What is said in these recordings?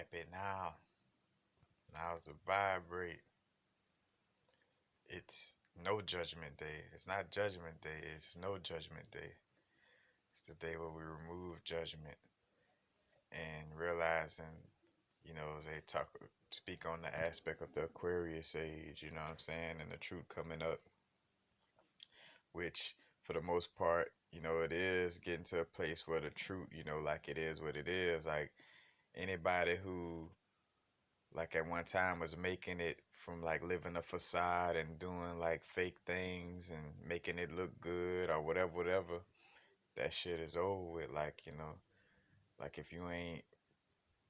Type it now. Now's the vibrate. It's no judgment day. It's not judgment day. It's no judgment day. It's the day where we remove judgment and realizing, they speak on the aspect of the Aquarius age, you know what I'm saying, and the truth coming up, which for the most part, it is getting to a place where the truth, like it is what it is. Like anybody who like at one time was making it from like living a facade and doing like fake things and making it look good or whatever, that shit is over with. Like, like if you ain't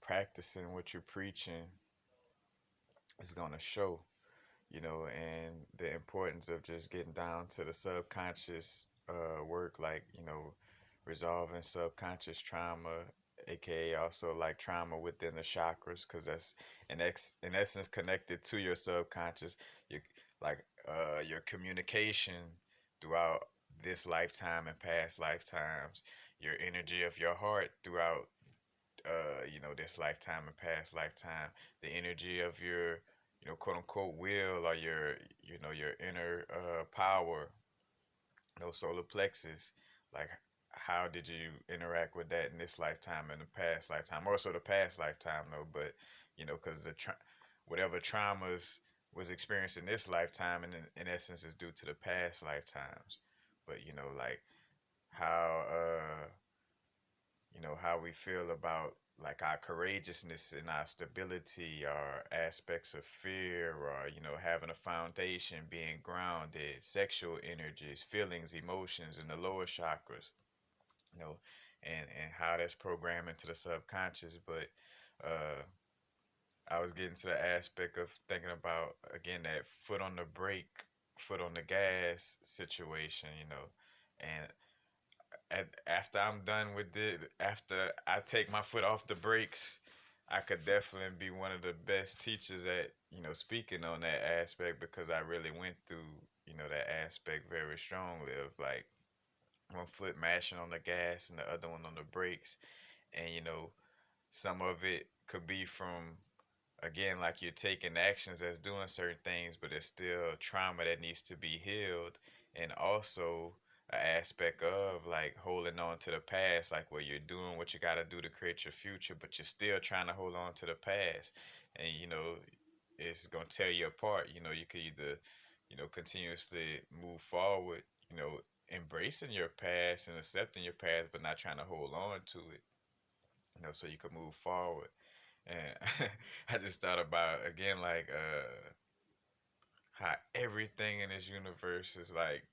practicing what you're preaching, it's gonna show, and the importance of just getting down to the subconscious work, like, resolving subconscious trauma, aka also like trauma within the chakras, because that's in essence connected to your subconscious, your your communication throughout this lifetime and past lifetimes, your energy of your heart throughout this lifetime and past lifetime, the energy of your, quote unquote will, or your inner power, those solar plexus, like how did you interact with that in this lifetime and the past lifetime, also the past lifetime though, but because whatever traumas was experienced in this lifetime, and in essence is due to the past lifetimes. But like how how we feel about like our courageousness and our stability, or aspects of fear, or having a foundation, being grounded, sexual energies, feelings, emotions in the lower chakras, you know and how that's programmed into the subconscious. But I was getting to the aspect of thinking about, again, that foot on the brake, foot on the gas situation, and after I'm done with it, after I take my foot off the brakes, I could definitely be one of the best teachers at, speaking on that aspect, because I really went through, that aspect very strongly, of like one foot mashing on the gas and the other one on the brakes. And, some of it could be from, again, like you're taking actions that's doing certain things, but it's still trauma that needs to be healed. And also an aspect of like holding on to the past, like where you're doing what you got to do to create your future, but you're still trying to hold on to the past. And, it's going to tear you apart. You could either, continuously move forward, embracing your past and accepting your past, but not trying to hold on to it, so you could move forward. And I just thought about, again, like how everything in this universe is like,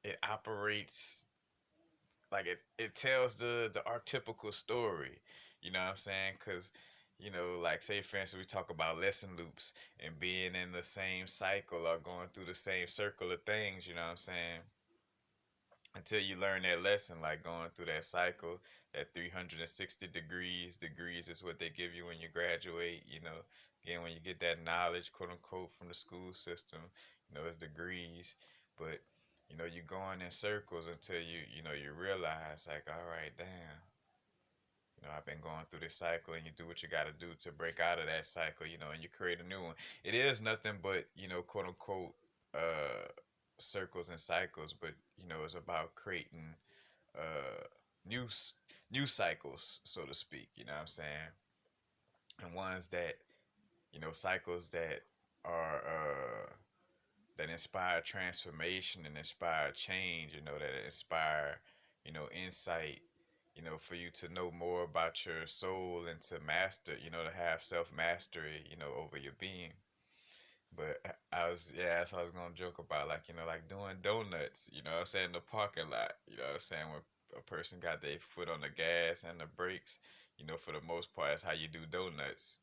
it operates like it tells the archetypical story. You know what I'm saying? Because like, say for instance, we talk about lesson loops and being in the same cycle or going through the same circle of things. You know what I'm saying? Until you learn that lesson, like going through that cycle, that 360 degrees is what they give you when you graduate. Again, when you get that knowledge, quote unquote, from the school system, it's degrees. But you're going in circles until you realize, like, all right, damn, I've been going through this cycle, and you do what you got to do to break out of that cycle, and you create a new one. It is nothing but, quote unquote, uh, circles and cycles, but, it's about creating uh, new, new cycles, so to speak, you know what I'm saying? And ones that, cycles that are, that inspire transformation and inspire change, that inspire, insight, for you to know more about your soul and to master, to have self mastery, over your being. But yeah, that's what I was gonna joke about, like, like doing donuts, what I'm saying, in the parking lot, what I'm saying, when a person got their foot on the gas and the brakes, for the most part, that's how you do donuts,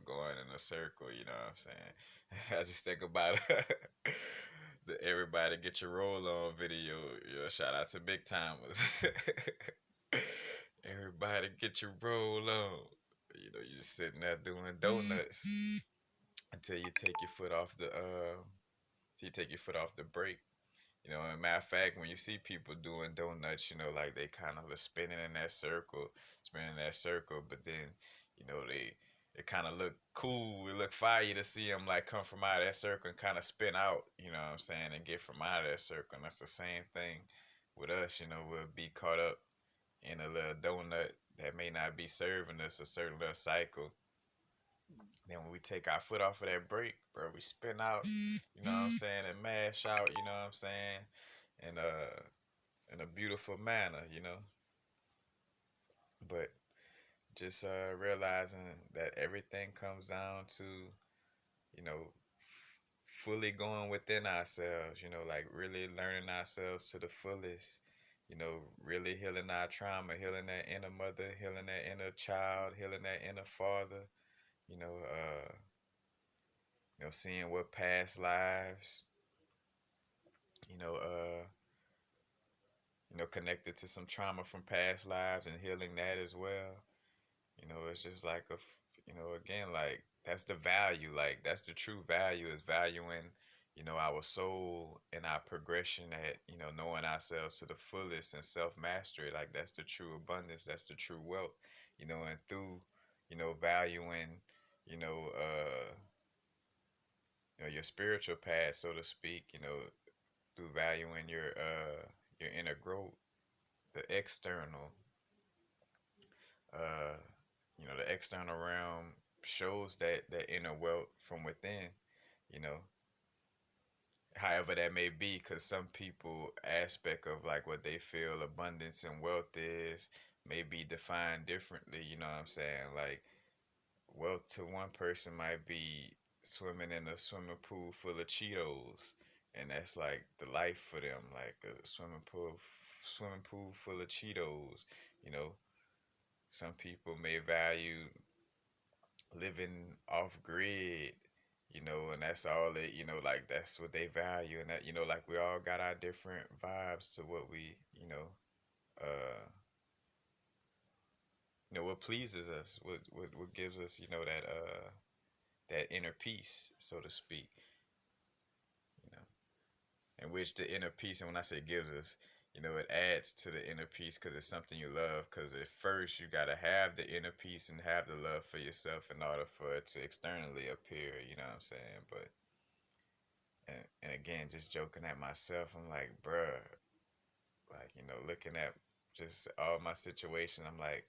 going in a circle, what I'm saying. I just think about the everybody get your roll on video, shout out to big timers. Everybody get your roll on. You just sitting there doing donuts until you take your foot off the till you take your foot off the brake. And matter of fact, when you see people doing donuts, like they kind of spinning in that circle, but then, they it kind of look cool. It look fire to see them like come from out of that circle and kind of spin out. You know what I'm saying? And get from out of that circle. And that's the same thing with us. You know, we'll be caught up in a little donut that may not be serving us a certain little cycle. Then when we take our foot off of that brake, bro, we spin out. You know what I'm saying? And mash out. You know what I'm saying? And in a beautiful manner. You know, but just realizing that everything comes down to, you know, fully going within ourselves, you know, like really learning ourselves to the fullest, you know, really healing our trauma, healing that inner mother, healing that inner child, healing that inner father, you know, seeing what past lives, you know, connected to some trauma from past lives and healing that as well. You know, it's just like again, like that's the value. Like that's the true value is valuing, our soul and our progression at, knowing ourselves to the fullest and self mastery. Like that's the true abundance. That's the true wealth. And through, valuing, you know, uh, your spiritual path, so to speak. Through valuing your inner growth, the external uh the external realm shows that inner wealth from within, you know, however that may be, because some people aspect of like what they feel abundance and wealth is may be defined differently. You know what I'm saying? Like wealth to one person might be swimming in a swimming pool full of Cheetos, and that's like the life for them, like a swimming pool full of Cheetos. You know, some people may value living off grid, and that's all it, like that's what they value, and that, like we all got our different vibes to what we, uh, what pleases us, what gives us, that inner peace, so to speak, you know, in which the inner peace, and when I say gives us, it adds to the inner peace because it's something you love. Because at first you gotta have the inner peace and have the love for yourself in order for it to externally appear. You know what I'm saying? But and again, just joking at myself, I'm like, bruh, like, looking at just all my situation, I'm like,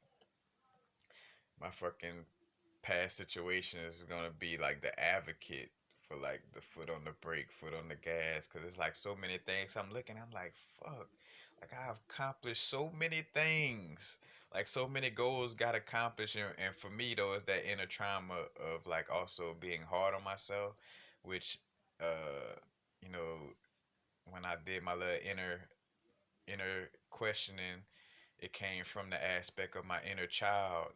my fucking past situation is gonna be like the advocate for like the foot on the brake, foot on the gas, because it's like so many things. I'm looking, I'm like, fuck, like I've accomplished so many things, like so many goals got accomplished, and for me though, is that inner trauma of like also being hard on myself, which, you know, when I did my little inner questioning, it came from the aspect of my inner child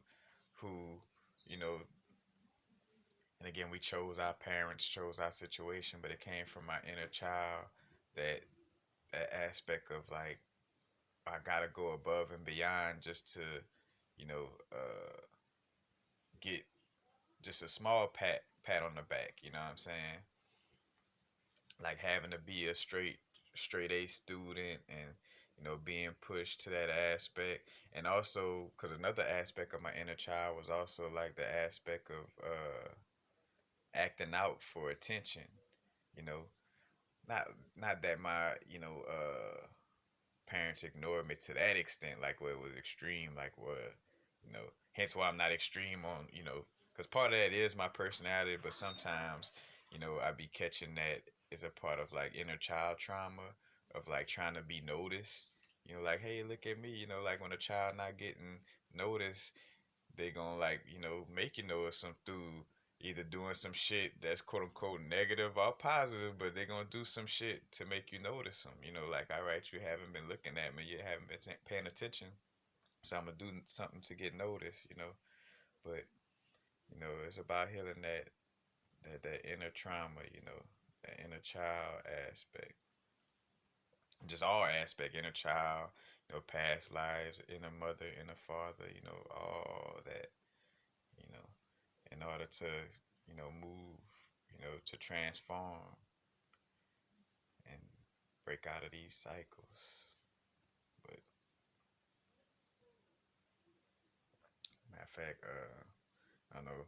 who, you know, and again we chose our parents, chose our situation, but it came from my inner child that that aspect of like I gotta go above and beyond just to, you know, get just a small pat on the back, you know what I'm saying? Like having to be a straight A student and being pushed to that aspect, and also because another aspect of my inner child was also like the aspect of acting out for attention, you know, not not that my parents ignored me to that extent, like where it was extreme, like where, hence why I'm not extreme on, because part of that is my personality, but sometimes, I be catching that is a part of like inner child trauma of like trying to be noticed, like, hey, look at me, like when a child not getting noticed, they gonna like, make you notice them through either doing some shit that's quote unquote negative or positive, but they're gonna do some shit to make you notice them. Like, all right, you haven't been looking at me, you haven't been paying attention, so I'm gonna do something to get noticed. But it's about healing that inner trauma, that inner child aspect, just all aspect, inner child, past lives, inner mother, inner father, all that, you know, in order to, move, to transform and break out of these cycles. But matter of fact, I know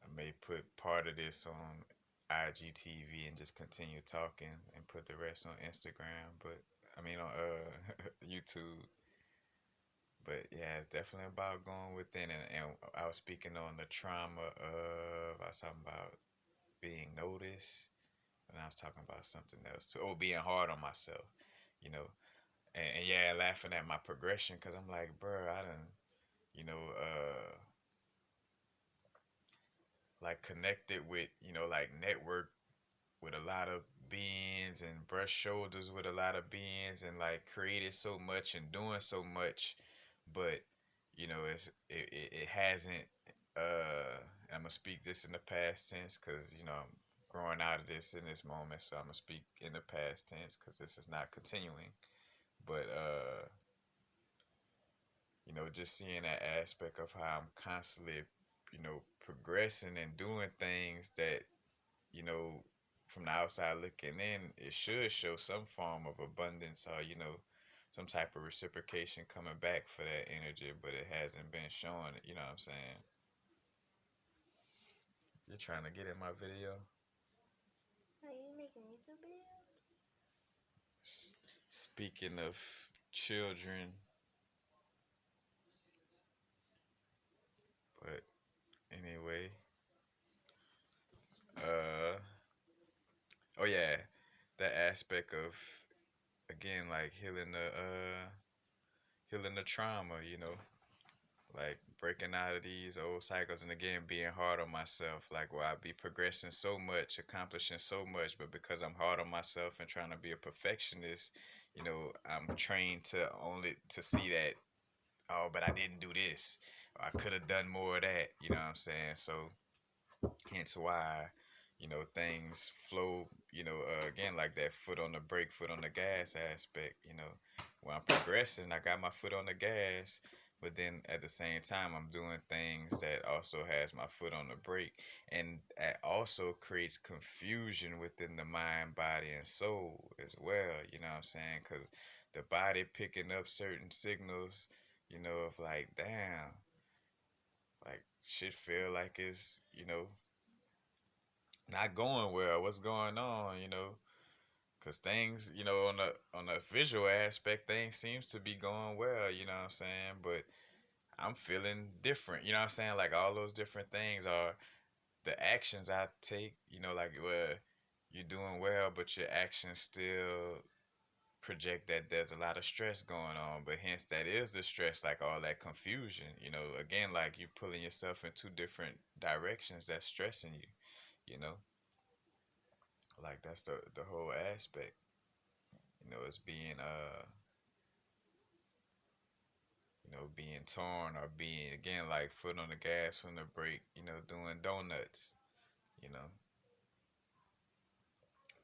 I may put part of this on IGTV and just continue talking and put the rest on Instagram, but I mean on YouTube. But yeah, it's definitely about going within, and I was speaking on the trauma of, I was talking about being noticed, and I was talking about something else too. Oh, being hard on myself, you know, and yeah, laughing at my progression because I'm like, bro, I done, you know, like connected with, like network with a lot of beings and brush shoulders with a lot of beings and like created so much and doing so much, but it hasn't. I'm gonna speak this in the past tense because I'm growing out of this in this moment, so I'm gonna speak in the past tense because this is not continuing. But just seeing that aspect of how I'm constantly, progressing and doing things that you know, from the outside looking in, it should show some form of abundance or, some type of reciprocation coming back for that energy, but it hasn't been shown. You know what I'm saying? You're trying to get in my video? Are you making YouTube videos? Speaking of children, but anyway, uh, oh yeah, that aspect of, again, like healing the trauma, like breaking out of these old cycles and again being hard on myself, like where I be progressing so much, accomplishing so much, but because I'm hard on myself and trying to be a perfectionist, I'm trained to only to see that, oh, but I didn't do this, or I could have done more of that, you know what I'm saying? So hence why, things flow, again, like that foot on the brake, foot on the gas aspect, when I'm progressing, I got my foot on the gas, but then at the same time, I'm doing things that also has my foot on the brake. And that also creates confusion within the mind, body, and soul as well, you know what I'm saying? Because the body picking up certain signals, of like, damn, like shit feel like it's, not going well. What's going on? Because things, on the visual aspect, things seems to be going well. You know what I'm saying? But I'm feeling different. You know what I'm saying? Like all those different things are the actions I take. Like where you're doing well, but your actions still project that there's a lot of stress going on. But hence that is the stress, like all that confusion. Again, like you pulling yourself in two different directions. That's stressing you. You know. Like that's the whole aspect. It's being being torn or being again like foot on the gas from the brake, doing donuts, you know,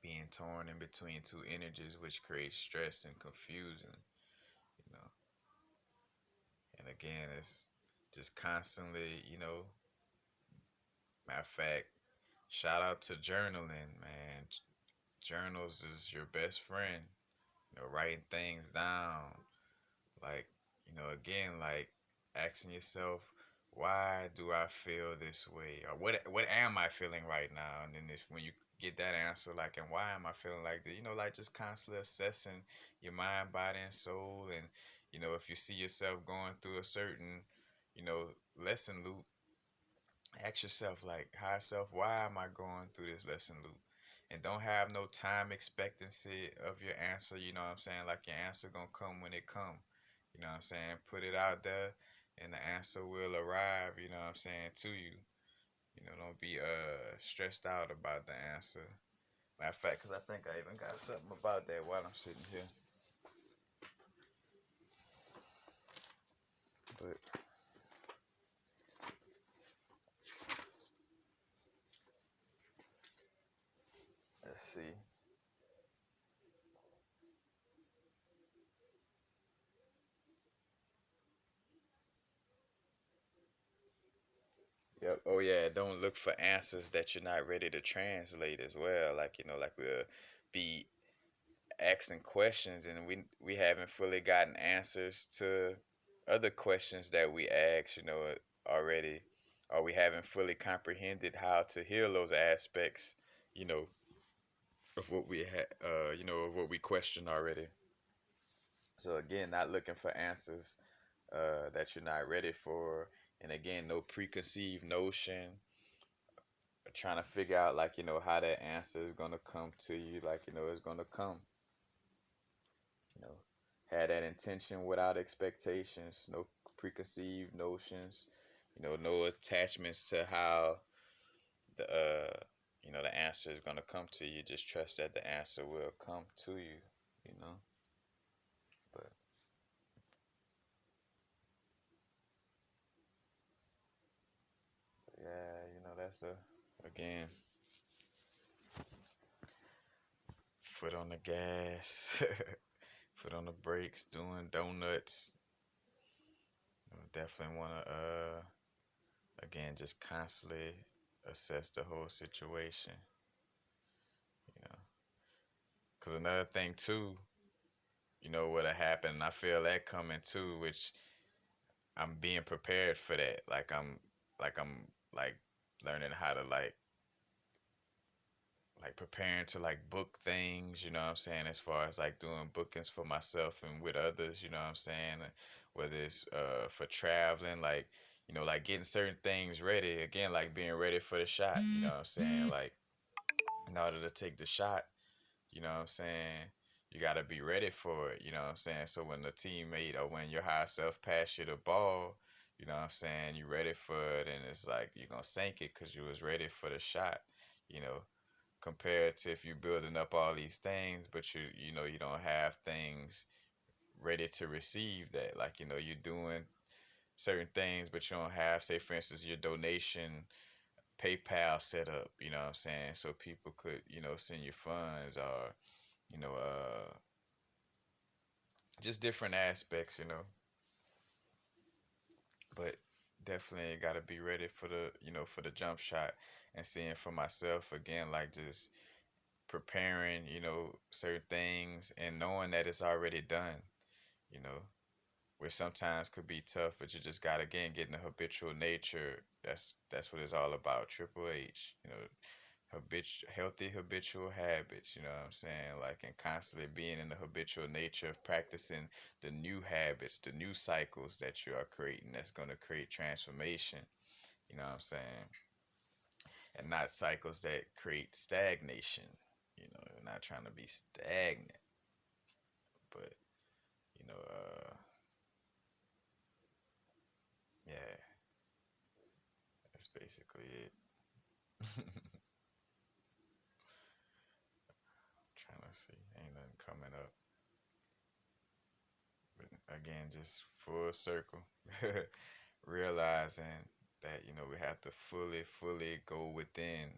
being torn in between two energies which creates stress and confusion, you know. And again it's just constantly, matter of fact, shout out to journaling, man. Journals is your best friend. Writing things down, like, again, like asking yourself, why do I feel this way, or what am I feeling right now? And then if when you get that answer, like, and why am I feeling like that? Like just constantly assessing your mind, body, and soul, and if you see yourself going through a certain, you know, lesson loop, ask yourself like, higher self, why am I going through this lesson loop? And don't have no time expectancy of your answer. You know what I'm saying? Like your answer gonna come when it come. You know what I'm saying? Put it out there, and the answer will arrive. You know what I'm saying, to you. Don't be stressed out about the answer. Matter of fact, because I think I even got something about that while I'm sitting here. But let's see. Yep. Oh yeah. Don't look for answers that you're not ready to translate as well. Like like we'll be asking questions and we haven't fully gotten answers to other questions that we asked. Already. or we haven't fully comprehended how to heal those aspects, you know, of what we had, of what we questioned already. So again, not looking for answers that you're not ready for, and again, no preconceived notion. Trying to figure out like how that answer is gonna come to you, like it's gonna come. You know, had that intention without expectations, no preconceived notions. No attachments to how the the answer is gonna come to you. Just trust that the answer will come to you. You know, but yeah, that's the again foot on the gas, foot on the brakes, doing donuts. Definitely want to again just constantly assess the whole situation. You know, because another thing too, what happened. I feel that coming too, which I'm being prepared for that. Like learning how to like preparing to like book things, you know what I'm saying, as far as like doing bookings for myself and with others, you know what I'm saying, whether it's for traveling, like like getting certain things ready, again, like being ready for the shot, you know what I'm saying, like in order to take the shot, you know what I'm saying, you got to be ready for it, you know what I'm saying, so when the teammate or when your higher self pass you the ball, you know what I'm saying, you ready for it, and it's like you're gonna sink it because you was ready for the shot, you know, compared to if you're building up all these things, but you don't have things ready to receive that. Like you're doing certain things, but you don't have, say for instance, your donation PayPal set up. You know what I'm saying? So people could send you funds or you know just different aspects. But definitely got to be ready for the for the jump shot and seeing for myself again, like just preparing, certain things and knowing that it's already done, you know, which sometimes could be tough, but you just gotta again get in the habitual nature. That's what it's all about. Triple H, healthy habitual habits, you know what I'm saying? Like and constantly being in the habitual nature of practicing the new habits, the new cycles that you are creating that's gonna create transformation, you know what I'm saying? And not cycles that create stagnation. Not trying to be stagnant, but you know, yeah, that's basically it. Trying to see, ain't nothing coming up. But again, just full circle, realizing that we have to fully go within.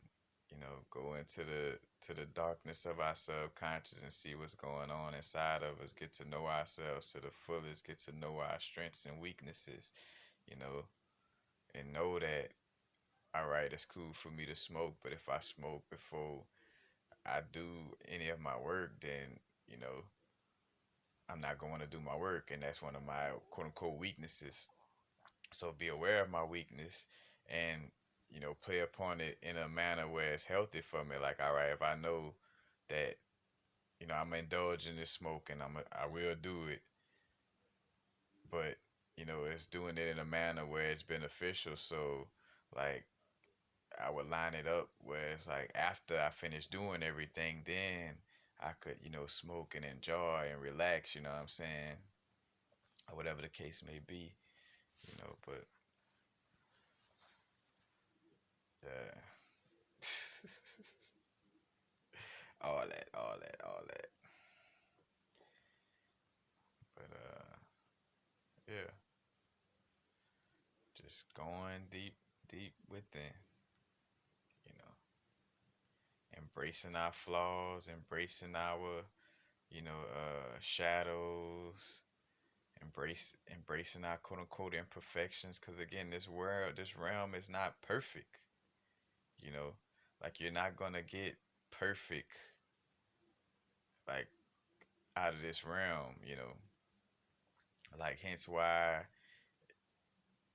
Go into the darkness of our subconscious and see what's going on inside of us. Get to know ourselves to the fullest. Get to know our strengths and weaknesses. You know, and know that all right, it's cool for me to smoke, but if I smoke before I do any of my work, then you know I'm not going to do my work, and that's one of my quote unquote weaknesses. So be aware of my weakness, and play upon it in a manner where it's healthy for me. Like all right, if I know that I'm indulging in smoking, I will do it, but it's doing it in a manner where it's beneficial. So like I would line it up where it's like after I finish doing everything, then I could, smoke and enjoy and relax, you know what I'm saying? Or whatever the case may be, but yeah. all that. But yeah, just going deep within, you know, embracing our flaws, embracing our, shadows, embracing our quote unquote imperfections, because again this realm is not perfect, you know, like you're not gonna get perfect like out of this realm, like hence why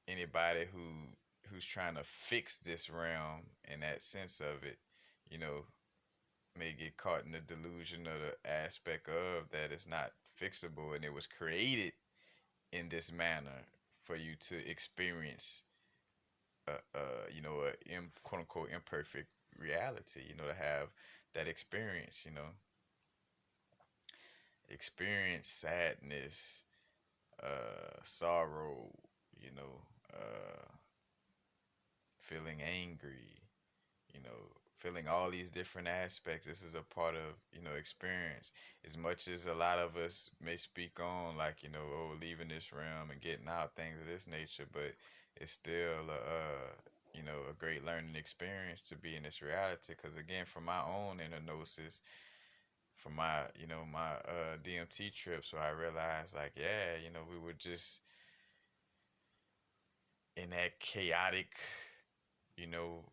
anybody who who's trying to fix this realm in that sense of it, you know, may get caught in the delusion of the aspect of that it's not fixable and it was created in this manner for you to experience you know, quote unquote imperfect reality, you know, to have that experience, you know, experience sadness, sorrow, you know, feeling angry, you know, feeling all these different aspects. This is a part of, you know, experience. As much as a lot of us may speak on, like, you know, oh, leaving this realm and getting out, things of this nature, but it's still you know, a great learning experience to be in this reality. Because again, from my own inner gnosis, from my, you know, my DMT trips, where I realized, like, yeah, you know, we were just in that chaotic, you know,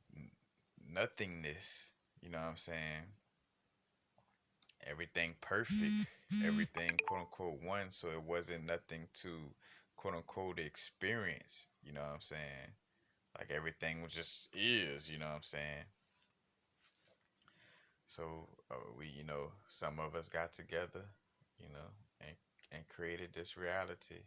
nothingness. You know what I'm saying? Everything perfect, everything quote unquote one, so it wasn't nothing to quote unquote experience, you know what I'm saying? Like everything was just is, you know what I'm saying? So we, you know, some of us got together, you know, and created this reality,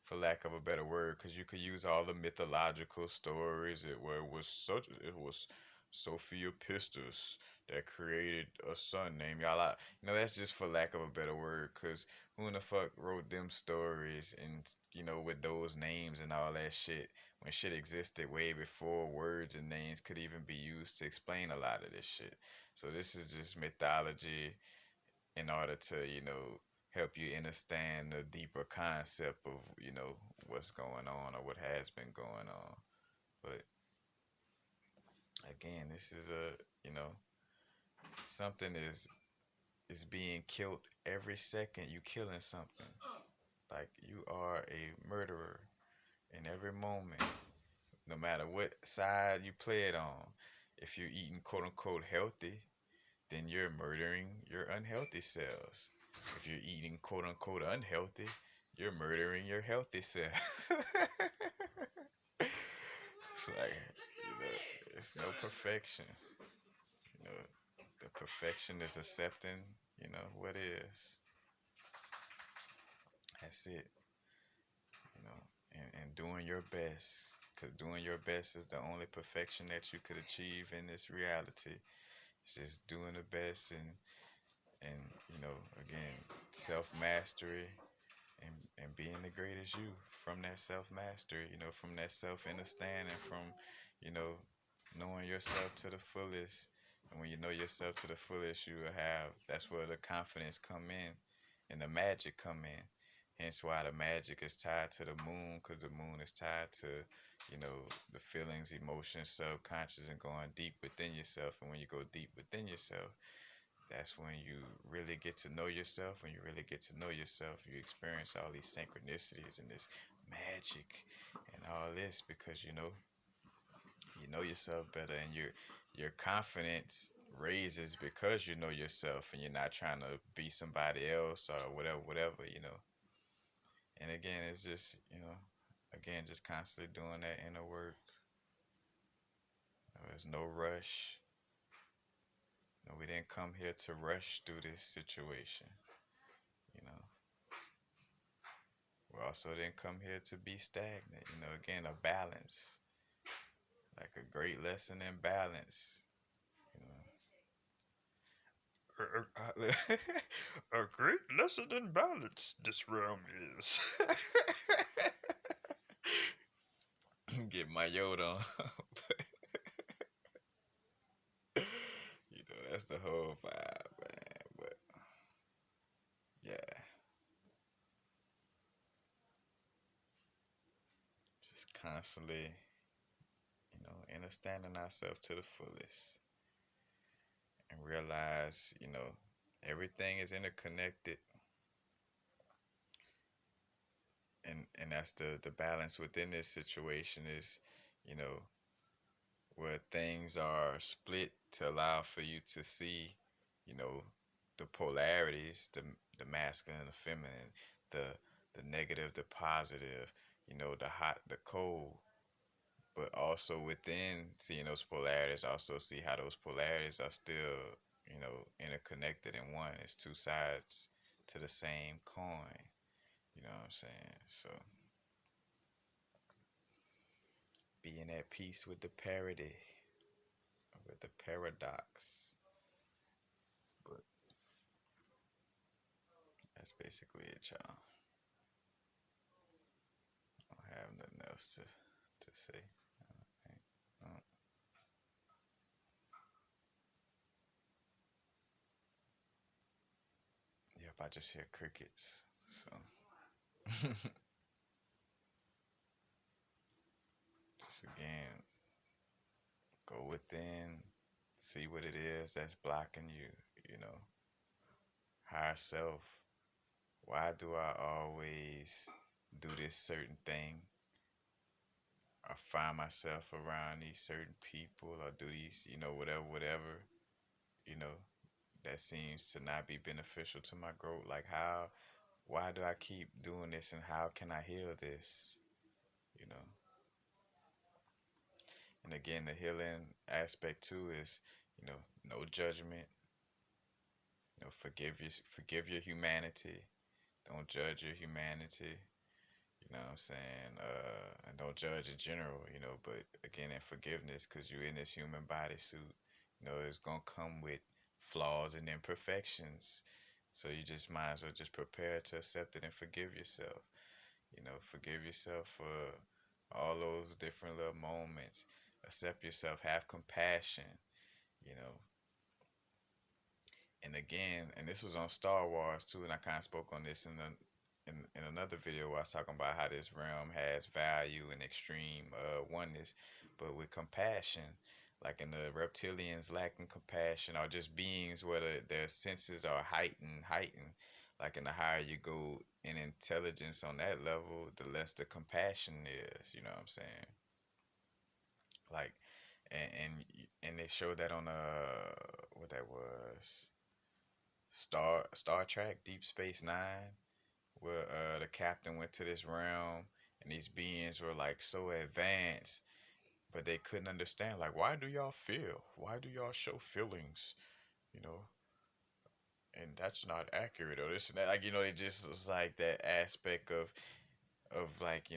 for lack of a better word, because you could use all the mythological stories. Where it was Sophia Pistis that created a son named Yala. You know, that's just for lack of a better word, because who in the fuck wrote them stories and, you know, with those names and all that shit, when shit existed way before words and names could even be used to explain a lot of this shit. So this is just mythology in order to, you know, help you understand the deeper concept of, you know, what's going on or what has been going on. But again, this is a, you know, something is being killed every second. You killing something. Like you are a murderer in every moment, no matter what side you play it on. If you're eating quote unquote healthy, then you're murdering your unhealthy cells. If you're eating quote unquote unhealthy, you're murdering your healthy cells. It's like, you know, it's no perfection. You know, the perfection is accepting, you know, what is. That's it. You know, and doing your best. Because doing your best is the only perfection that you could achieve in this reality. It's just doing the best and you know, again, self mastery and being the greatest you from that self mastery, you know, from that self understanding, from, you know, knowing yourself to the fullest. And when you know yourself to the fullest, you will have, that's where the confidence come in and the magic come in. Hence why the magic is tied to the moon, because the moon is tied to, you know, the feelings, emotions, subconscious, and going deep within yourself. And when you go deep within yourself, that's when you really get to know yourself. When you really get to know yourself, you experience all these synchronicities and this magic and all this, because you know yourself better, and your confidence raises because you know yourself and you're not trying to be somebody else or whatever, you know. And again, it's just, you know, again, just constantly doing that inner work. There's no rush. No, we didn't come here to rush through this situation. You know, we also didn't come here to be stagnant. You know, again, a balance, like a great lesson in balance. You know, a great lesson in balance. This realm is. Get my Yoda on. You know, that's the whole vibe, man. But yeah, just constantly, you know, understanding ourselves to the fullest and realize, you know, everything is interconnected, and that's the balance within this situation is, you know, where things are split to allow for you to see, you know, the polarities, the masculine and the feminine, the the negative, the positive, you know, the hot, the cold, but also within seeing those polarities, also see how those polarities are still, interconnected in one. It's two sides to the same coin. You know what I'm saying? So being at peace with the parity, with the paradox. But that's basically it, y'all. I don't have nothing else to say. Uh, Yep, I just hear crickets. So just again, go within, see what it is that's blocking you, you know, higher self. Why do I always do this certain thing? I find myself around these certain people or do these, whatever, you know, that seems to not be beneficial to my growth. Like why do I keep doing this and how can I heal this? You know, and again, the healing aspect too is, no judgment. Forgive your humanity. Don't judge your humanity. You know what I'm saying? And don't judge in general. But again, in forgiveness, because you're in this human bodysuit, it's gonna come with flaws and imperfections. So you just might as well just prepare to accept it and forgive yourself. Forgive yourself for all those different little moments. Accept yourself. Have compassion. You know, and again, and this was on Star Wars too, and I kind of spoke on this in another video where I was talking about how this realm has value and extreme oneness, but with compassion, like in the reptilians lacking compassion, or just beings where their senses are heightened. Like in the higher you go in intelligence on that level, the less the compassion is. You know what I'm saying? Like, and they showed that on what that was, Star Trek Deep Space Nine, where the captain went to this realm and these beings were like so advanced, but they couldn't understand, like, why do y'all feel? Why do y'all show feelings? You know, and that's not accurate or this and that. Like, it just was like that aspect of like,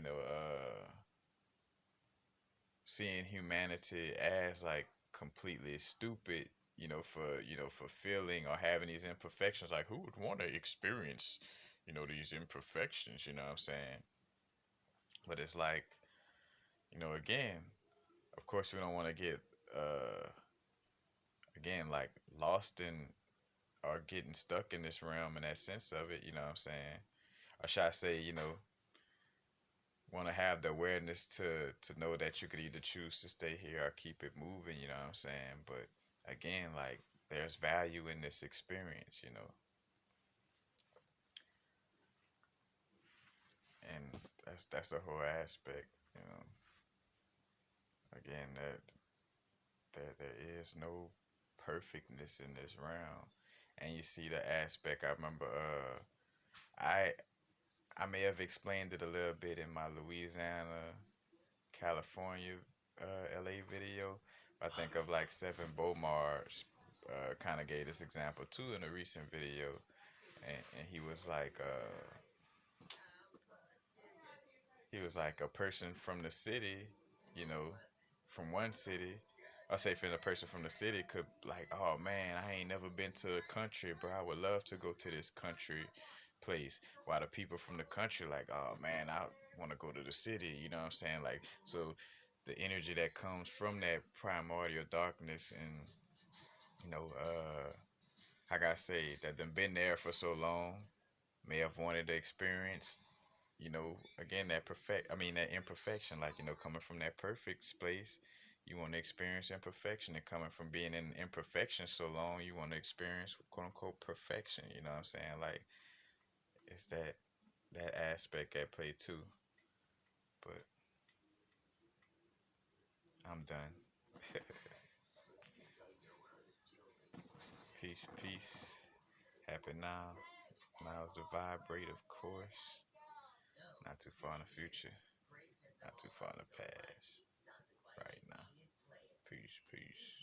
seeing humanity as like completely stupid, for feeling or having these imperfections. Like, who would want to experience, these imperfections? You know what I'm saying? But it's like, again, of course, we don't want to get, uh, again, like lost in or getting stuck in this realm and that sense of it. You know what I'm saying? Or should I say, want to have the awareness to know that you could either choose to stay here or keep it moving. You know what I'm saying? But again, like there's value in this experience. And that's the whole aspect. You know, again, there is no perfectness in this realm, and you see the aspect. I remember, I I may have explained it a little bit in my Louisiana, California, LA video. I think of like Seven Bomars, kind of gave this example too in a recent video, and he was like a person from the city, you know, from one city. I say for a person from the city could like, oh man, I ain't never been to the country, bro. I would love to go to this country place. While the people from the country like, oh man, I want to go to the city. You know what I'm saying? Like, so the energy that comes from that primordial darkness and I gotta say that them been there for so long may have wanted to experience, again that imperfection, like, coming from that perfect place, you want to experience imperfection, and coming from being in imperfection so long, you want to experience quote unquote perfection. You know what I'm saying? Like, it's that aspect at play too. But I'm done. Peace, peace. Happy now. Now is the vibrate, of course. Not too far in the future. Not too far in the past. peace.